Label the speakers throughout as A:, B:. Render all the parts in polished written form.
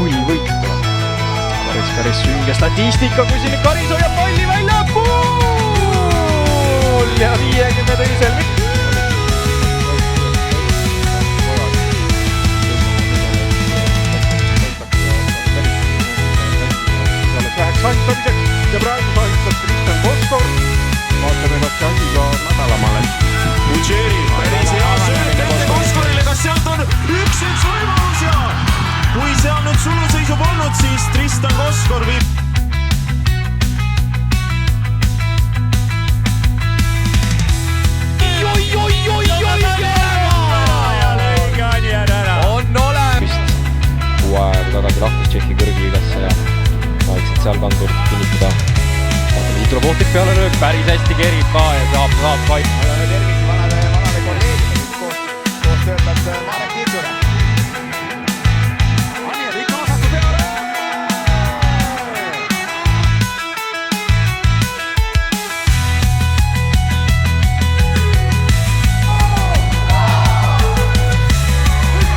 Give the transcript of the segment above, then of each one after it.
A: 0 võitu. Päris sünge statistika, kui siin Karis hoiab palli välja. Pool ja 52.
B: Santamiseks ja praegu sahitab Tristan Koskor. Vaatame, kas see asi ka nädalamale.
C: Butšeri, päris hea sööd nende Koskorile, kas sealt on 1-1 võimalus ja kui seal nüüd suluseisub olnud, siis Tristan Koskor viib.
A: On olemist.
D: Kuu aega tagasi lahkus Tšehhi kõrgliigasse ja vaikselt seal kandur kinnitada.
A: Siit tuleb ohtlik peale löök, päris hästi kerib ka ja saab paika.
B: Tervisi vanade kolleegidega koos töötab Marek Tiiture. Aniel ikka vasaku peale.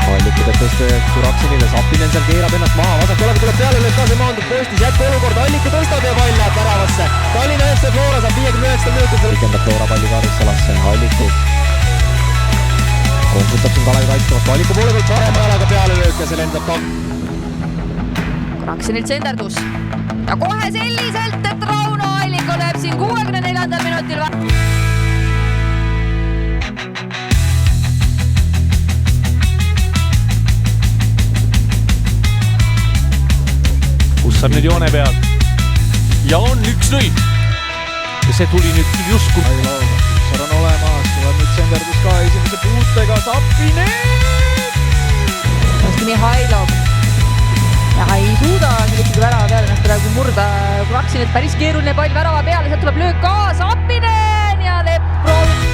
D: Allik võtab tõste Kuraksenile, Sapinen seal keerab ennast maha, vasak jalaga tuleb peale, lööb kaasa maandub postis, jätku olukord, Alliku tõstab ja pall läheb väravasse. Tallinna FC Flora saab 59 minutit. Pikendab Flora palli Karissalasse, Alliku konsultab siin Kalevi kaitstavast, Alliku poole pealt parema jalaga peale löök ja see lendab ka.
E: Kuraksenilt senderdus ja kohe selliselt, et Rauno Alliku lööb siin 64. minutil.
A: Kussar nüüd joone peal ja on 1-0 ja see tuli nüüd justkui
B: Kussar on olemas, tuleb nüüd senderdus ka esimese puutega, Sapinen!
E: Hästi Mihhailov ja ei suuda ikkagi värava peale ennast praegu murda. Kuraksenilt päris keeruline pall värava peale, sealt tuleb löök ka, Sapinen ja Lepp proovib.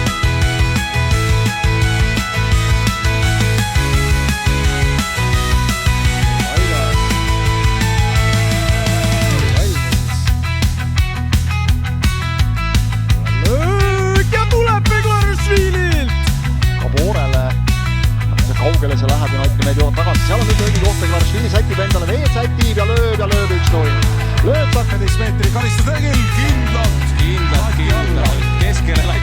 B: Kaugele see läheb ja Naikmeed jõuab tagasi, seal on nüüd õige koht, Klaršvili sätib endale, veel sätib ja lööb 1-0. Lööb 12 meetri karistustegel, kindlalt keskele